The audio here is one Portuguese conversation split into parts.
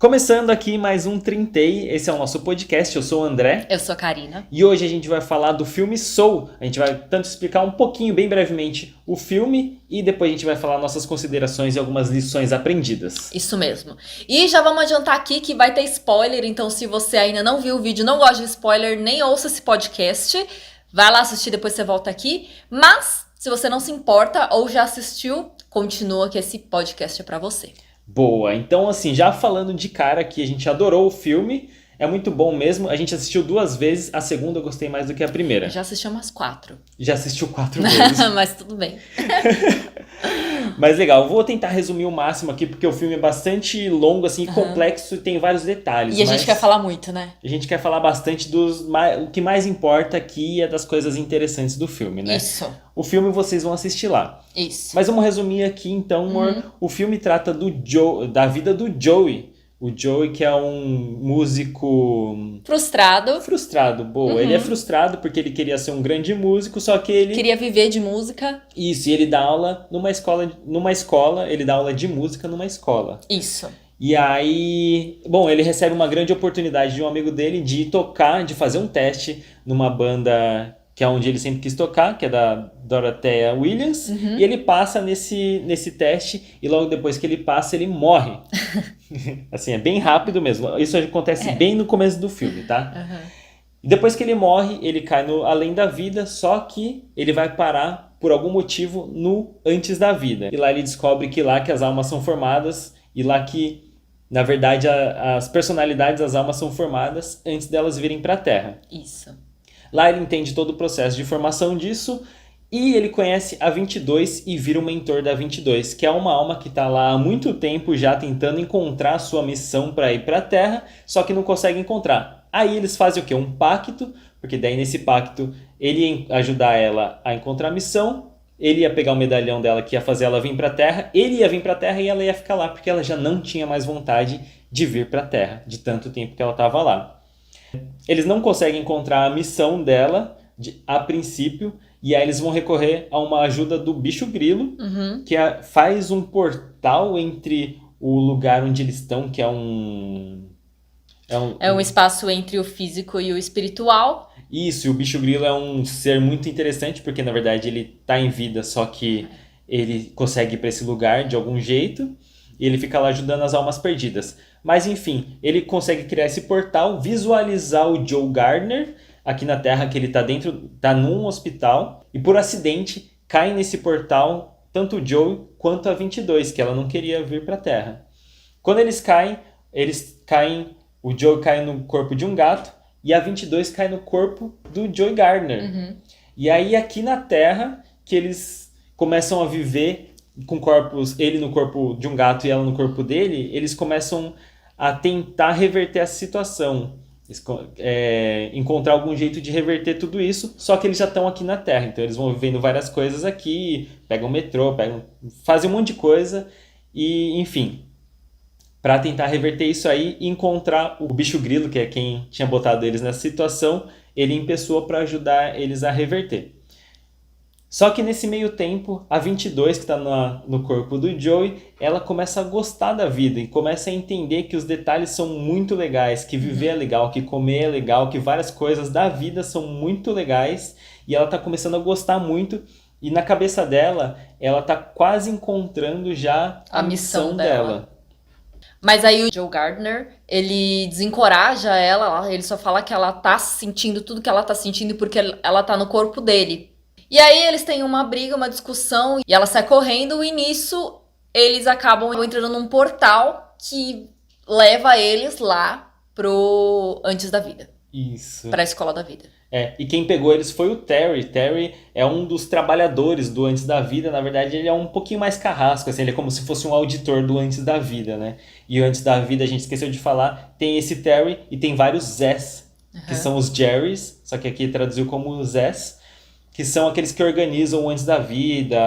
Começando aqui mais um Trintei, esse é o nosso podcast, eu sou o André. Eu sou a Karina. E hoje a gente vai falar do filme Soul. A gente vai tanto explicar um pouquinho, bem brevemente, o filme e depois a gente vai falar nossas considerações e algumas lições aprendidas. Isso mesmo. E já vamos adiantar aqui que vai ter spoiler, então se você ainda não viu o vídeo, não gosta de spoiler, nem ouça esse podcast, vai lá assistir, depois você volta aqui. Mas, se você não se importa ou já assistiu, continua que esse podcast é pra você. Boa, então assim, já falando de cara que a gente adorou o filme, é muito bom mesmo, a gente assistiu 2 vezes, a segunda eu gostei mais do que a primeira. Eu já assisti umas 4. Já assistiu 4 vezes. Mas tudo bem. Mas legal, vou tentar resumir o máximo aqui, porque o filme é bastante longo, assim, complexo e tem vários detalhes. E a gente quer falar muito, né? A gente quer falar bastante o que mais importa aqui é das coisas interessantes do filme, né? Isso. O filme vocês vão assistir lá. Isso. Mas vamos resumir aqui, então, amor. O filme trata da vida do Joey. O Joey, que é um músico... Frustrado. Boa. Ele é frustrado porque ele queria ser um grande músico, só que ele... Queria viver de música. Isso, e ele dá aula numa escola, ele dá aula de música numa escola. Isso. E aí, bom, ele recebe uma grande oportunidade de um amigo dele de tocar, de fazer um teste numa banda que é onde ele sempre quis tocar, que é da Dorothea Williams, e ele passa nesse teste, e logo depois que ele passa, ele morre. Assim, é bem rápido mesmo. Isso acontece bem no começo do filme, tá? E depois que ele morre, ele cai no além da vida, só que ele vai parar, por algum motivo, no antes da vida. E lá ele descobre que lá que as almas são formadas, e lá que, na verdade, as personalidades das almas são formadas antes delas virem pra Terra. Isso. Lá ele entende todo o processo de formação disso e ele conhece a 22 e vira o mentor da 22, que é uma alma que está lá há muito tempo já tentando encontrar a sua missão para ir para a Terra, só que não consegue encontrar. Aí eles fazem o quê? Um pacto, porque daí nesse pacto ele ia ajudar ela a encontrar a missão, ele ia pegar o medalhão dela que ia fazer ela vir para a Terra, ele ia vir para a Terra e ela ia ficar lá, porque ela já não tinha mais vontade de vir para a Terra, de tanto tempo que ela estava lá. Eles não conseguem encontrar a missão dela a princípio, e aí eles vão recorrer a uma ajuda do bicho grilo, que faz um portal entre o lugar onde eles estão, que é um espaço entre o físico e o espiritual. Isso, e o bicho grilo é um ser muito interessante, porque na verdade ele está em vida, só que ele consegue ir para esse lugar de algum jeito, e ele fica lá ajudando as almas perdidas. Mas enfim, ele consegue criar esse portal, visualizar o Joe Gardner aqui na Terra, que ele tá num hospital, e por acidente cai nesse portal tanto o Joe quanto a 22, que ela não queria vir para a Terra. Quando eles caem, o Joe cai no corpo de um gato e a 22 cai no corpo do Joe Gardner. E aí aqui na Terra que eles começam a viver com corpos, ele no corpo de um gato e ela no corpo dele, eles começam a tentar reverter essa situação, encontrar algum jeito de reverter tudo isso, só que eles já estão aqui na Terra, então eles vão vivendo várias coisas aqui, pegam o metrô, fazem um monte de coisa, e enfim, para tentar reverter isso aí e encontrar o bicho grilo, que é quem tinha botado eles nessa situação, ele em pessoa para ajudar eles a reverter. Só que nesse meio tempo, a 22, que está no corpo do Joey, ela começa a gostar da vida e começa a entender que os detalhes são muito legais, que viver é legal, que comer é legal, que várias coisas da vida são muito legais, e ela está começando a gostar muito, e na cabeça dela, ela está quase encontrando já a missão dela. Mas aí o Joe Gardner, ele desencoraja ela, ele só fala que ela tá sentindo tudo que ela tá sentindo porque ela tá no corpo dele. E aí eles têm uma briga, uma discussão, e ela sai correndo, e nisso eles acabam entrando num portal que leva eles lá pro antes da vida. Isso. Pra escola da vida. E quem pegou eles foi o Terry. Terry é um dos trabalhadores do Antes da Vida. Na verdade, ele é um pouquinho mais carrasco, assim, ele é como se fosse um auditor do Antes da Vida, né? E o Antes da Vida, a gente esqueceu de falar, tem esse Terry e tem vários Zés, que são os Jerrys, só que aqui traduziu como Zés, que são aqueles que organizam o Antes da Vida,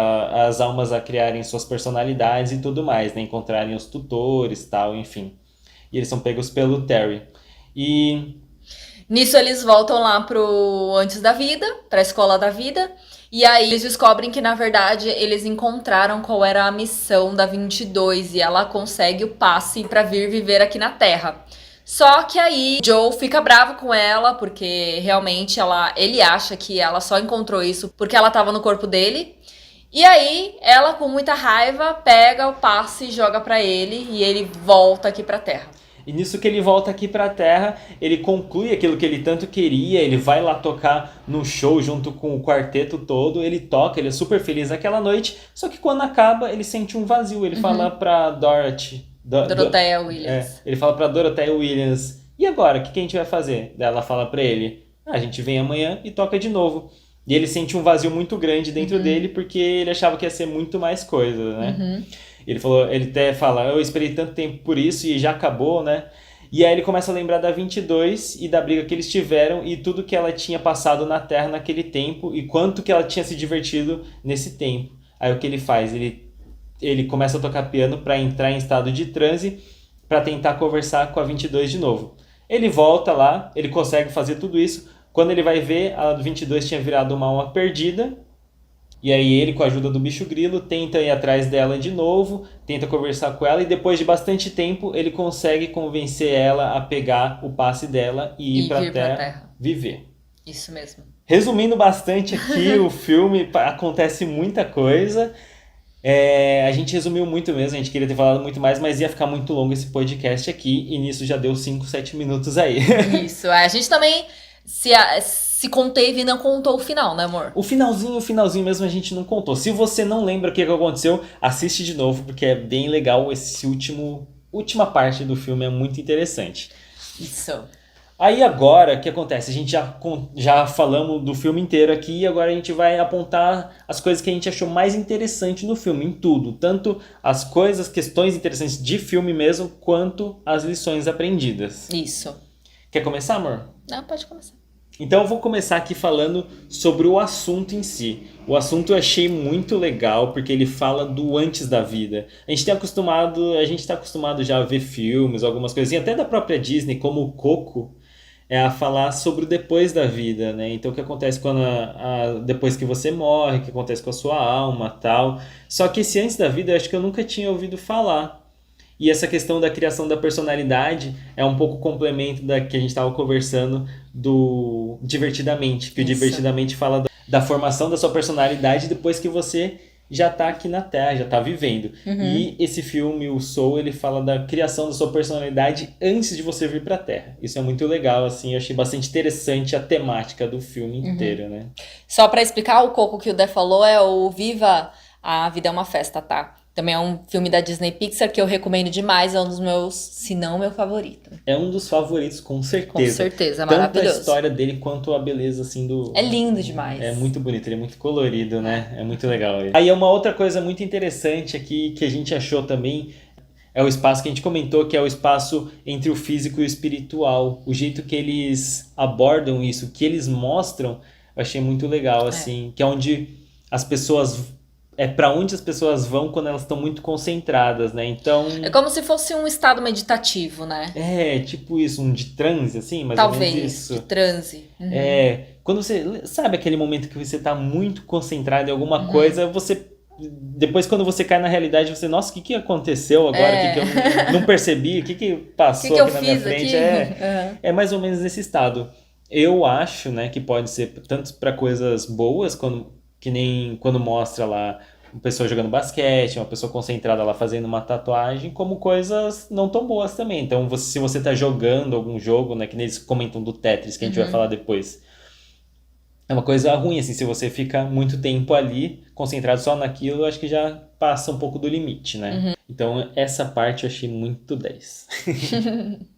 as almas a criarem suas personalidades e tudo mais, né? Encontrarem os tutores e tal, enfim. E eles são pegos pelo Terry. Nisso eles voltam lá pro Antes da Vida, pra Escola da Vida. E aí eles descobrem que, na verdade, eles encontraram qual era a missão da 22 e ela consegue o passe pra vir viver aqui na Terra. Só que aí Joe fica bravo com ela, porque realmente ele acha que ela só encontrou isso porque ela tava no corpo dele. E aí ela, com muita raiva, pega o passe e joga pra ele e ele volta aqui pra Terra. E nisso que ele volta aqui pra Terra, ele conclui aquilo que ele tanto queria, ele vai lá tocar no show junto com o quarteto todo, ele toca, ele é super feliz naquela noite, só que quando acaba, ele sente um vazio, ele fala pra Dorothy... Dorothea Williams. Ele fala pra Dorothea Williams, e agora, o que a gente vai fazer? Daí ela fala pra ele, a gente vem amanhã e toca de novo. E ele sente um vazio muito grande dentro dele, porque ele achava que ia ser muito mais coisa, né? Ele até fala, eu esperei tanto tempo por isso e já acabou, né? E aí ele começa a lembrar da 22 e da briga que eles tiveram e tudo que ela tinha passado na Terra naquele tempo e quanto que ela tinha se divertido nesse tempo. Aí o que ele faz? Ele começa a tocar piano para entrar em estado de transe para tentar conversar com a 22 de novo. Ele volta lá, ele consegue fazer tudo isso. Quando ele vai ver, a 22 tinha virado uma alma perdida. E aí ele, com a ajuda do bicho grilo, tenta ir atrás dela de novo, tenta conversar com ela e depois de bastante tempo ele consegue convencer ela a pegar o passe dela e ir pra Terra viver. Isso mesmo. Resumindo bastante aqui o filme, acontece muita coisa. A gente resumiu muito mesmo, a gente queria ter falado muito mais, mas ia ficar muito longo esse podcast aqui e nisso já deu 5, 7 minutos aí. Isso, a gente também se conteve e não contou o final, né, amor? O finalzinho mesmo a gente não contou. Se você não lembra o que aconteceu, assiste de novo, porque é bem legal esse última parte do filme, é muito interessante. Isso. Aí agora, o que acontece? A gente já falamos do filme inteiro aqui e agora a gente vai apontar as coisas que a gente achou mais interessante no filme, em tudo. Tanto as questões interessantes de filme mesmo, quanto as lições aprendidas. Isso. Quer começar, amor? Não, pode começar. Então eu vou começar aqui falando sobre o assunto em si. O assunto eu achei muito legal porque ele fala do antes da vida. A gente está acostumado já a ver filmes, algumas coisinhas, até da própria Disney, como o Coco, a falar sobre o depois da vida, né? Então o que acontece quando depois que você morre, o que acontece com a sua alma, tal. Só que esse antes da vida eu acho que eu nunca tinha ouvido falar. E essa questão da criação da personalidade é um pouco complemento da que a gente estava conversando do Divertidamente. Que o Divertidamente fala da formação da sua personalidade depois que você já está aqui na Terra, já está vivendo. E esse filme, o Soul, ele fala da criação da sua personalidade antes de você vir para a Terra. Isso é muito legal, assim, eu achei bastante interessante a temática do filme inteiro, né? Só para explicar, o Coco que o Dé falou é o Viva a Vida é uma Festa, tá? Também é um filme da Disney Pixar que eu recomendo demais, é um dos meus, se não meu favorito. É um dos favoritos, com certeza. Com certeza, é tanto maravilhoso. Tanto a história dele quanto a beleza, assim, É lindo demais. É muito bonito, ele é muito colorido, né? É muito legal ele. Aí é uma outra coisa muito interessante aqui que a gente achou também, é o espaço que a gente comentou, que é o espaço entre o físico e o espiritual. O jeito que eles abordam isso, que eles mostram, eu achei muito legal, assim. Que é onde as pessoas... É para onde as pessoas vão quando elas estão muito concentradas, né? Então... É como se fosse um estado meditativo, né? É, tipo isso, um de transe, assim, mais Talvez, ou menos isso. De transe. Quando você... Sabe aquele momento que você tá muito concentrado em alguma coisa, você... Depois, quando você cai na realidade, você... Nossa, o que aconteceu agora? O que eu não percebi? O que passou aqui na minha frente? É mais ou menos nesse estado. Eu acho, né, que pode ser tanto para coisas boas, que nem quando mostra lá uma pessoa jogando basquete, uma pessoa concentrada lá fazendo uma tatuagem, como coisas não tão boas também. Então, se você tá jogando algum jogo, né, que nem eles comentam do Tetris, que a gente vai falar depois, é uma coisa ruim, assim, se você fica muito tempo ali, concentrado só naquilo, eu acho que já passa um pouco do limite, né? Então, essa parte eu achei muito 10.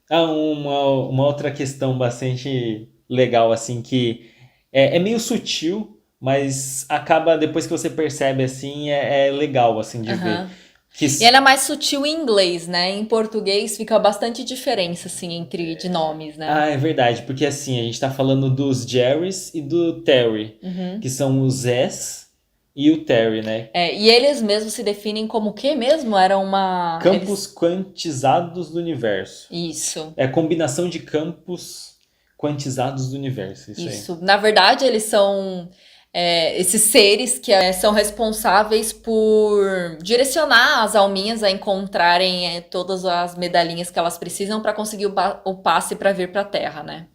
Uma outra questão bastante legal, assim, que é meio sutil, mas acaba, depois que você percebe, assim, é legal, assim, de ver. E ela é mais sutil em inglês, né? Em português fica bastante diferença, assim, de nomes, né? Ah, é verdade, porque assim, a gente tá falando dos Jerrys e do Terry, que são os Zés e o Terry, né? E eles mesmos se definem como o quê mesmo? Era uma... Campos quantizados do universo. Isso. É a combinação de campos quantizados do universo, isso aí. Isso. Na verdade, eles são esses seres que são responsáveis por direcionar as alminhas a encontrarem todas as medalhinhas que elas precisam para conseguir o passe para vir para a Terra, né?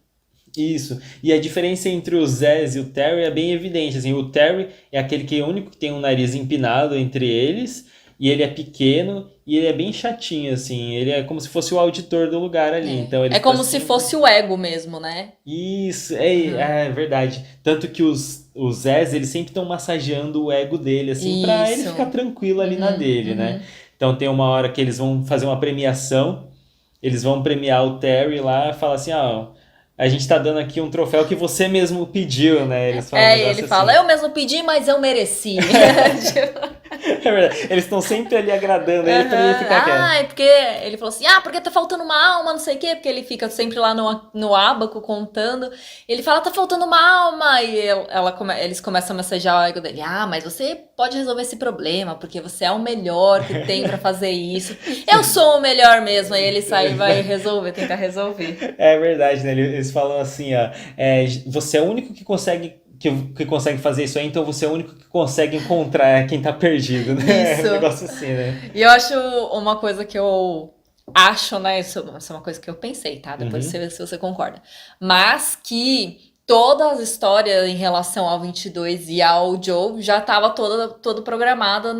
Isso. E a diferença entre o Zez e o Terry é bem evidente. Assim, o Terry é aquele que é o único que tem um nariz empinado entre eles, e ele é pequeno e ele é bem chatinho, assim. Ele é como se fosse o auditor do lugar ali. Então ele É fica como se sempre- fosse o ego mesmo, né? Isso, é verdade. Tanto que os Zez, eles sempre estão massageando o ego dele, assim, pra ele Isso. ficar tranquilo ali na dele, né? Então tem uma hora que eles vão fazer uma premiação, eles vão premiar o Terry lá, fala assim, ó, a gente tá dando aqui um troféu que você mesmo pediu, né? Eles falam um Ele negócio fala, assim. eu mesmo pedi, mas eu mereci. É verdade, eles estão sempre ali agradando ele pra ele ficar quieto. É porque ele falou assim, porque tá faltando uma alma, não sei o quê, porque ele fica sempre lá no ábaco contando. Ele fala, tá faltando uma alma, e eles começam a massagear o ego dele. Mas você pode resolver esse problema, porque você é o melhor que tem pra fazer isso. Eu sou o melhor mesmo, aí ele sai e vai tentar resolver. É verdade, né? Eles falam assim, ó, você é o único que consegue fazer isso aí, então você é o único que consegue encontrar quem tá perdido, né? Isso. É um negócio assim, né? E eu acho uma coisa que eu acho, né? Isso é uma coisa que eu pensei, tá? Depois você vê se você concorda. Mas que toda a história em relação ao 22 e ao Joe já estava todo programada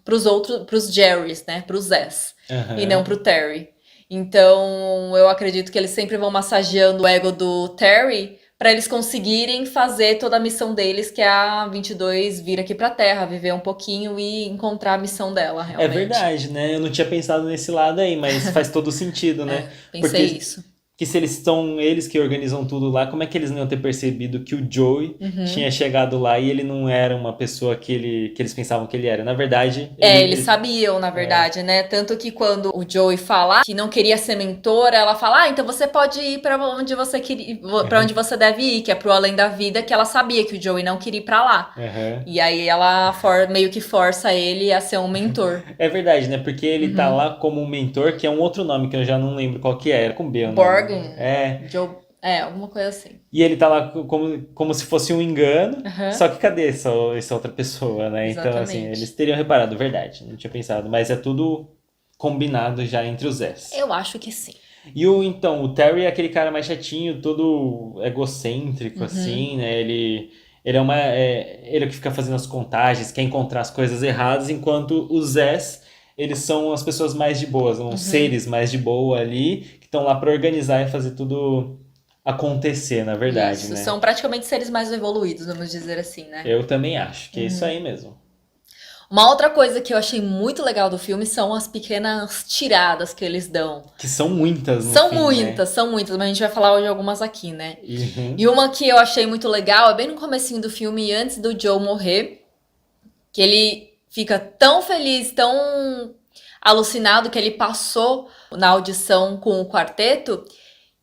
pros Jerrys, né? Pros Zés. Aham. E não pro Terry. Então, eu acredito que eles sempre vão massageando o ego do Terry para eles conseguirem fazer toda a missão deles, que é a 22 vir aqui pra Terra, viver um pouquinho e encontrar a missão dela, É realmente. verdade, né? Eu não tinha pensado nesse lado aí, mas faz todo sentido, né? Pensei Porque isso. que se eles são eles que organizam tudo lá, como é que eles não iam ter percebido que o Joey tinha chegado lá e ele não era uma pessoa que eles pensavam que ele era? Na verdade, Eles sabiam, na verdade, né? Tanto que quando o Joey fala que não queria ser mentora, ela fala, então você pode ir pra onde você queria, para onde você deve ir, que é pro além da vida, que ela sabia que o Joey não queria ir pra lá. Aham. E aí ela meio que força ele a ser um mentor. É verdade, né? Porque ele tá lá como um mentor, que é um outro nome que eu já não lembro qual que era, com B o nome. Borgen. É. Alguma coisa assim. E ele tá lá como se fosse um engano, Aham. só que cadê essa outra pessoa, né? Então, assim, Exatamente. eles teriam reparado, verdade, não tinha pensado, mas é tudo combinado já entre os S. Eu acho que sim. E o Terry é aquele cara mais chatinho, todo egocêntrico, assim, né? Ele é o que fica fazendo as contagens, quer encontrar as coisas erradas, enquanto os S, eles são as pessoas mais de boas, são os seres mais de boa ali, que estão lá pra organizar e fazer tudo acontecer, na verdade, Isso, né? são praticamente seres mais evoluídos, vamos dizer assim, né? Eu também acho que é isso aí mesmo. Uma outra coisa que eu achei muito legal do filme são as pequenas tiradas que eles dão. Que são muitas, no São fim, muitas, mas a gente vai falar hoje algumas aqui, né? Né? Uhum. E uma que eu achei muito legal é bem no comecinho do filme, antes do Joe morrer, que ele fica tão feliz, tão alucinado que ele passou na audição com o quarteto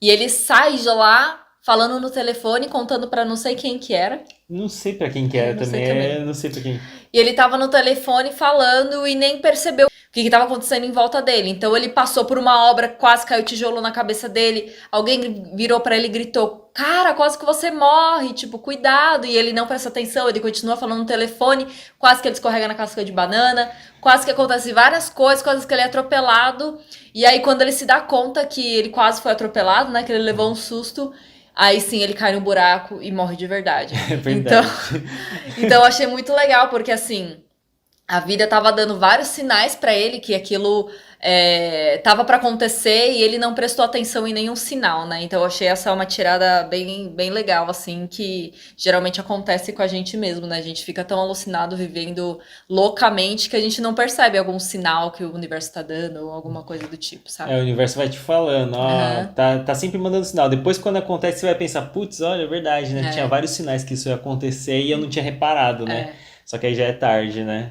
e ele sai de lá falando no telefone, contando pra não sei quem que era. Não sei pra quem que era não sei também, também. não sei pra quem. E ele tava no telefone falando e nem percebeu o que tava acontecendo em volta dele. Então ele passou por uma obra, quase caiu tijolo na cabeça dele. Alguém virou pra ele e gritou: "Cara, quase que você morre, tipo, cuidado". E ele não presta atenção, ele continua falando no telefone, quase que ele escorrega na casca de banana, quase que acontece várias coisas, quase que ele é atropelado. E aí quando ele se dá conta que ele quase foi atropelado, né, que ele levou um susto, aí sim ele cai no buraco e morre de verdade. É verdade. Então eu achei muito legal, porque assim, a vida tava dando vários sinais pra ele que aquilo tava pra acontecer e ele não prestou atenção em nenhum sinal, né? Então eu achei essa uma tirada bem, bem legal, assim, que geralmente acontece com a gente mesmo, né? A gente fica tão alucinado vivendo loucamente que a gente não percebe algum sinal que o universo tá dando ou alguma coisa do tipo, sabe? O universo vai te falando, ó, tá sempre mandando sinal. Depois, quando acontece, você vai pensar, putz, olha, é verdade, né? Tinha vários sinais que isso ia acontecer e eu não tinha reparado, né? Só que aí já é tarde, né?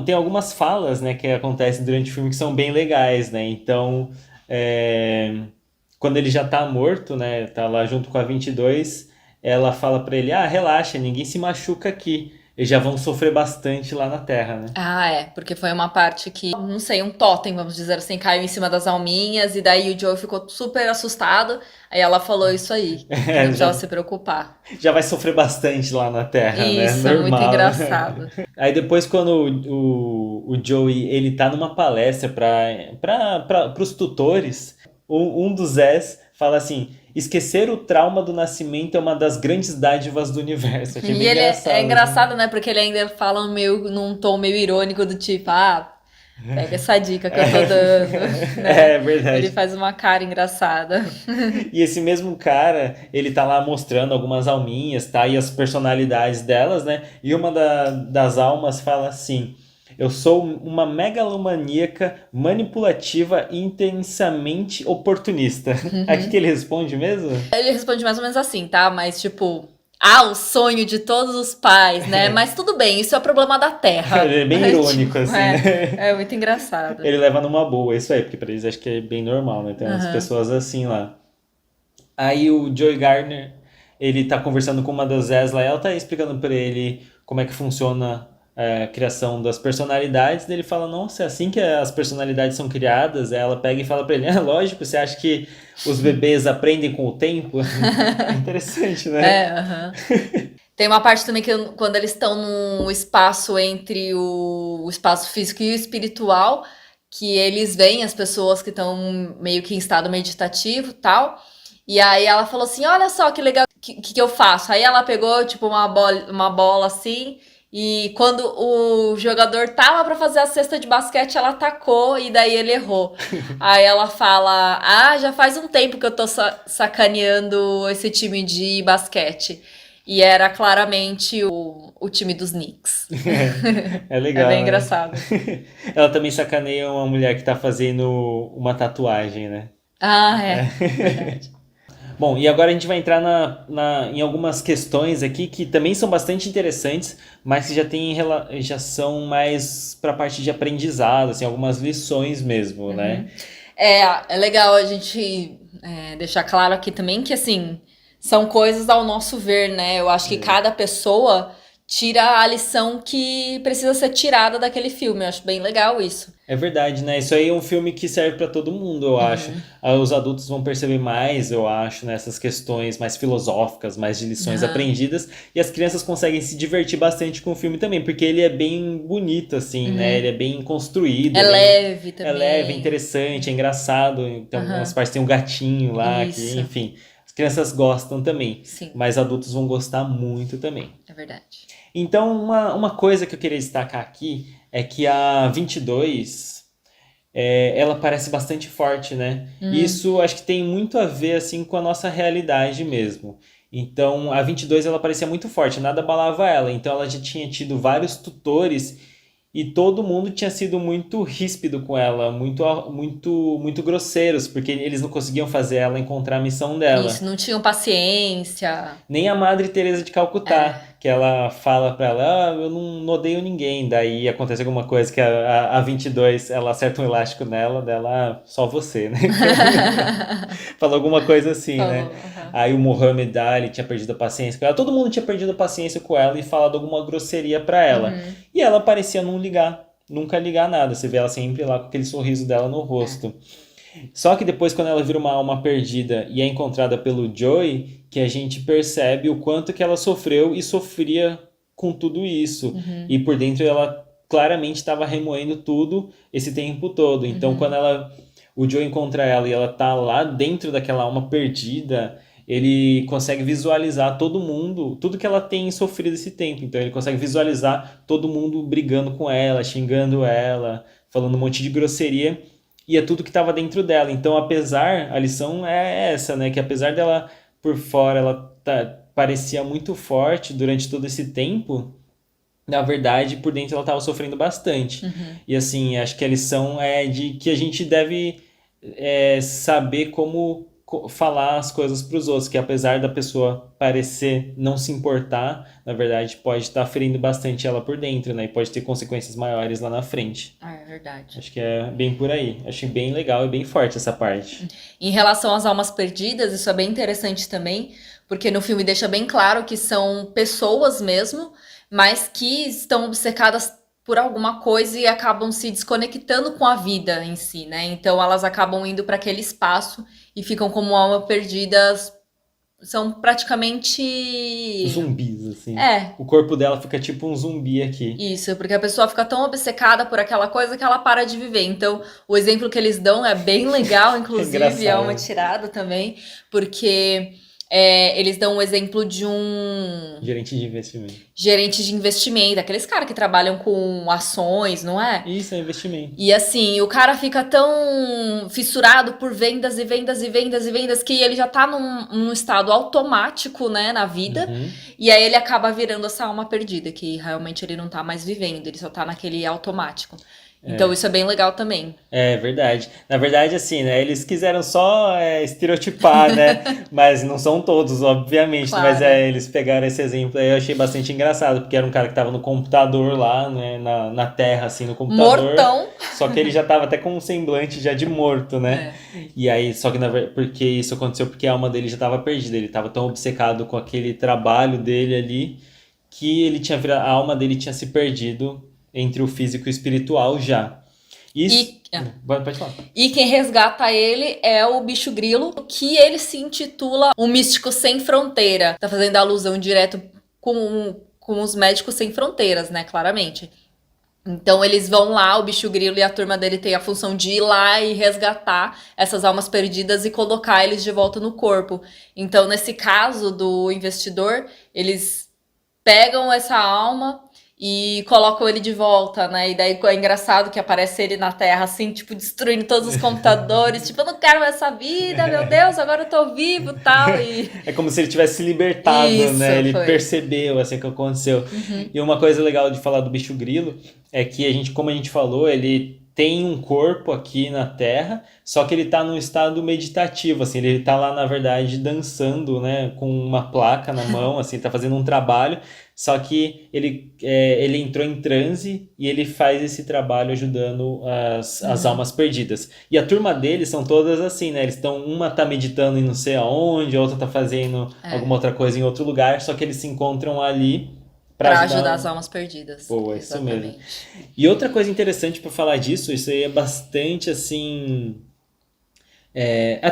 Tem algumas falas, né, que acontecem durante o filme que são bem legais, né? Então, quando ele já tá morto, né, tá lá junto com a 22, ela fala pra ele, relaxa, ninguém se machuca aqui. eles já vão sofrer bastante lá na Terra, né? Ah, é, porque foi uma parte que, não sei, um totem, vamos dizer assim, caiu em cima das alminhas, e daí o Joe ficou super assustado. Aí ela falou isso aí, que não precisava Já, se preocupar. já vai sofrer bastante lá na Terra, né? Isso, é muito Normal. engraçado. Aí depois quando o Joey, ele tá numa palestra pros tutores, um dos Zés fala assim, esquecer o trauma do nascimento é uma das grandes dádivas do universo. Achei E bem ele é engraçado. engraçado, né? Porque ele ainda fala meio num tom meio irônico do tipo, pega essa dica que eu tô dando, né? É Ele verdade. faz uma cara engraçada. E esse mesmo cara, ele tá lá mostrando algumas alminhas, tá? E as personalidades delas, né? E uma das almas fala assim: eu sou uma megalomaníaca manipulativa e intensamente oportunista. Aí o que que ele responde mesmo? Ele responde mais ou menos assim, tá? Mas tipo, o sonho de todos os pais, né? Mas tudo bem, isso é problema da Terra. Ele é bem irônico, assim, né? É muito engraçado. Ele leva numa boa, isso aí, porque pra eles acho que é bem normal, né? Tem umas Aham. pessoas assim lá. Aí o Joey Gardner, ele tá conversando com uma das Zés lá, ela tá explicando pra ele como é que funciona a criação das personalidades. Daí ele fala, nossa, é assim que as personalidades são criadas? Aí ela pega e fala pra ele, lógico, você acha que os bebês aprendem com o tempo? Interessante, né? Aham. Tem uma parte também que quando eles estão num espaço entre o espaço físico e o espiritual, que eles veem as pessoas que estão meio que em estado meditativo e tal. E aí ela falou assim: olha só que legal que eu faço. Aí ela pegou, tipo, uma bola assim. E quando o jogador tava pra fazer a cesta de basquete, ela tacou e daí ele errou. Aí ela fala: já faz um tempo que eu tô sacaneando esse time de basquete. E era claramente o time dos Knicks. É É bem legal, né? engraçado. Ela também sacaneia uma mulher que tá fazendo uma tatuagem, né? Verdade. Bom, e agora a gente vai entrar em algumas questões aqui que também são bastante interessantes, mas que já são mais para a parte de aprendizado, assim, algumas lições mesmo, né? É legal a gente deixar claro aqui também que, assim, são coisas ao nosso ver, né? Eu acho que cada pessoa tira a lição que precisa ser tirada daquele filme. Eu acho bem legal isso. É verdade, né? Isso aí é um filme que serve para todo mundo, eu acho. Os adultos vão perceber mais, eu acho, nessas questões mais filosóficas, mais de lições Aham. aprendidas, e as crianças conseguem se divertir bastante com o filme também, porque ele é bem bonito, assim, né? Ele é bem construído, É leve é leve, é também. interessante, é engraçado. Então, algumas Aham. partes tem um gatinho lá, que, Isso. enfim, as crianças gostam também, Sim, mas adultos vão gostar muito também. é verdade. Então, uma coisa que eu queria destacar aqui é que a 22, ela parece bastante forte, né? Isso acho que tem muito a ver, assim, com a nossa realidade mesmo. Então, a 22 ela parecia muito forte, nada abalava ela. Então, ela já tinha tido vários tutores e todo mundo tinha sido muito ríspido com ela, muito grosseiros, porque eles não conseguiam fazer ela encontrar a missão Isso, dela. não tinham paciência. Nem a Madre Teresa de Calcutá, que ela fala pra ela, eu não odeio ninguém. Daí acontece alguma coisa que a 22, ela acerta um elástico nela, dela, só você, né? Fala alguma coisa assim, né? Falou. Aham. Aí o Muhammad Ali tinha perdido a paciência com ela, todo mundo tinha perdido a paciência com ela e falado alguma grosseria pra ela. E ela parecia não ligar, nunca ligar nada. Você vê ela sempre lá com aquele sorriso dela no rosto. Só que depois, quando ela vira uma alma perdida e é encontrada pelo Joey, que a gente percebe o quanto que ela sofreu e sofria com tudo isso. E por dentro ela claramente estava remoendo tudo esse tempo todo. Então, quando o Joey encontra ela e ela tá lá dentro daquela alma perdida, ele consegue visualizar todo mundo, tudo que ela tem sofrido esse tempo. Então, ele consegue visualizar todo mundo brigando com ela, xingando ela, falando um monte de grosseria. E é tudo que estava dentro dela. Então, a lição é essa, né? Que apesar dela, por fora, ela parecia muito forte durante todo esse tempo, na verdade, por dentro ela estava sofrendo bastante. E assim, acho que a lição é de que a gente deve saber como falar as coisas para os outros, que apesar da pessoa parecer não se importar, na verdade pode estar ferindo bastante ela por dentro, né? E pode ter consequências maiores lá na frente. É verdade. Acho que é bem por aí. Acho bem legal e bem forte essa parte. Em relação às almas perdidas, isso é bem interessante também, porque no filme deixa bem claro que são pessoas mesmo, mas que estão obcecadas por alguma coisa e acabam se desconectando com a vida em si, né? Então elas acabam indo para aquele espaço e ficam como alma perdidas, são praticamente Zumbis, assim. é, O corpo dela fica tipo um zumbi aqui. isso, porque a pessoa fica tão obcecada por aquela coisa que ela para de viver. Então, o exemplo que eles dão é bem legal, inclusive, é uma Engraçado. tirada também, porque eles dão um exemplo de um Gerente de investimento. gerente de investimento, aqueles caras que trabalham com ações, não é? Isso é investimento. E assim, o cara fica tão fissurado por vendas e vendas e vendas e vendas que ele já tá num estado automático, né, na vida. Uhum. E aí ele acaba virando essa alma perdida, que realmente ele não tá mais vivendo, ele só tá naquele automático. Então isso é bem legal também. É verdade. Na verdade, assim, né? Eles quiseram só estereotipar, né? Mas não são todos, obviamente. Claro. Mas eles pegaram esse exemplo aí, eu achei bastante engraçado, porque era um cara que tava no computador lá, né? Na terra, assim, no computador. Mortão. Só que ele já tava até com um semblante já de morto, né? E aí, só que porque isso aconteceu porque a alma dele já tava perdida. Ele tava tão obcecado com aquele trabalho dele ali que ele tinha a alma dele tinha se perdido entre o físico e o espiritual já. Isso. Pode falar. E quem resgata ele é o bicho grilo, que ele se intitula um místico sem fronteira. Tá fazendo alusão direto com os médicos sem fronteiras, né? Claramente. Então eles vão lá, o bicho grilo e a turma dele tem a função de ir lá e resgatar essas almas perdidas e colocar eles de volta no corpo. Então, nesse caso do investidor, eles pegam essa alma e colocam ele de volta, né? E daí é engraçado que aparece ele na Terra, assim, tipo, destruindo todos os computadores. Tipo, eu não quero essa vida, meu Deus, agora eu tô vivo e tal. E É como se ele tivesse se libertado, Isso, né? Ele foi. percebeu assim o que aconteceu. E uma coisa legal de falar do bicho grilo é que como a gente falou, ele tem um corpo aqui na Terra, só que ele tá num estado meditativo, assim, ele tá lá, na verdade, dançando, né, com uma placa na mão, assim, tá fazendo um trabalho, só que ele entrou em transe e ele faz esse trabalho ajudando as almas perdidas. E a turma deles são todas assim, né, uma tá meditando em não sei aonde, a outra tá fazendo alguma outra coisa em outro lugar, só que eles se encontram ali pra ajudar as almas perdidas. Pô, é isso mesmo. Exatamente. E outra coisa interessante pra falar disso, isso aí é bastante assim.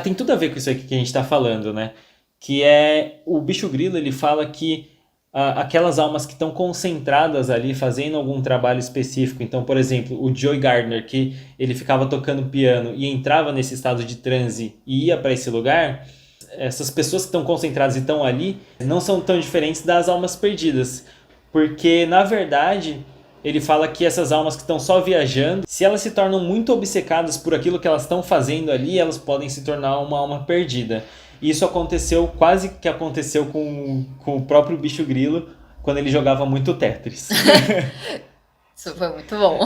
Tem tudo a ver com isso aqui que a gente tá falando, né? Que é o bicho grilo, ele fala que aquelas almas que estão concentradas ali fazendo algum trabalho específico. Então, por exemplo, o Joey Gardner, que ele ficava tocando piano e entrava nesse estado de transe e ia para esse lugar. Essas pessoas que estão concentradas e estão ali não são tão diferentes das almas perdidas. Porque, na verdade, ele fala que essas almas que estão só viajando, se elas se tornam muito obcecadas por aquilo que elas estão fazendo ali, elas podem se tornar uma alma perdida. E isso quase que aconteceu com o próprio bicho grilo, quando ele jogava muito Tetris. Isso foi muito bom.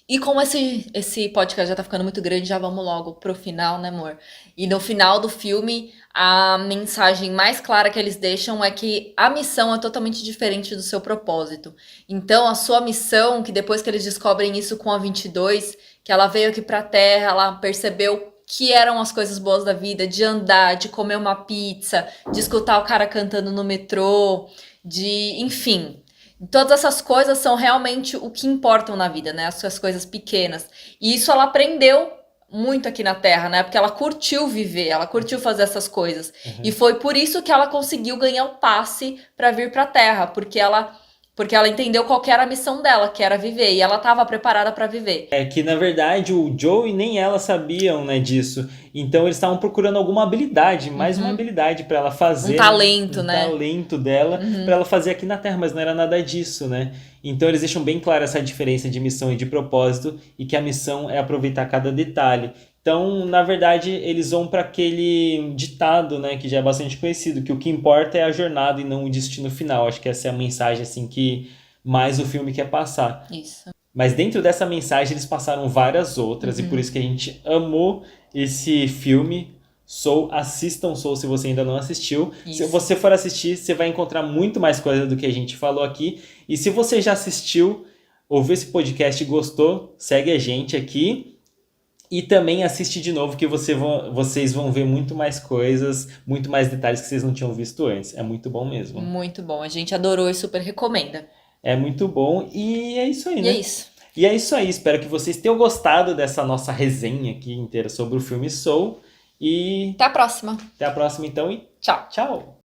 E como esse podcast já tá ficando muito grande, já vamos logo pro final, né, amor? E no final do filme, a mensagem mais clara que eles deixam é que a missão é totalmente diferente do seu propósito. Então, a sua missão, que depois que eles descobrem isso com a 22, que ela veio aqui pra Terra, ela percebeu que eram as coisas boas da vida, de andar, de comer uma pizza, de escutar o cara cantando no metrô, enfim... Todas essas coisas são realmente o que importam na vida, né? As suas coisas pequenas. E isso ela aprendeu muito aqui na Terra, né? Porque ela curtiu viver, ela curtiu fazer essas coisas. E foi por isso que ela conseguiu ganhar o passe para vir para a Terra, porque ela entendeu qual que era a missão dela, que era viver, e ela estava preparada para viver. É que, na verdade, o Joe e nem ela sabiam, né, disso. Então, eles estavam procurando alguma habilidade, mais uma habilidade para ela fazer. Um talento, né? Um talento dela para ela fazer aqui na Terra, mas não era nada disso, né? Então, eles deixam bem clara essa diferença de missão e de propósito, e que a missão é aproveitar cada detalhe. Então, na verdade, eles vão para aquele ditado, né, que já é bastante conhecido, que o que importa é a jornada e não o destino final. Acho que essa é a mensagem assim que mais o filme quer passar. Isso. Mas dentro dessa mensagem eles passaram várias outras, e por isso que a gente amou esse filme. Assistam Soul se você ainda não assistiu. Isso. Se você for assistir, você vai encontrar muito mais coisa do que a gente falou aqui. E se você já assistiu, ouviu esse podcast e gostou, segue a gente aqui. E também assiste de novo que vocês vão ver muito mais coisas, muito mais detalhes que vocês não tinham visto antes. É muito bom mesmo. Muito bom. A gente adorou e super recomenda. É muito bom e é isso aí, E é né? isso. E é isso aí. Espero que vocês tenham gostado dessa nossa resenha aqui inteira sobre o filme Soul. E Até a próxima. até a próxima então e Tchau. tchau!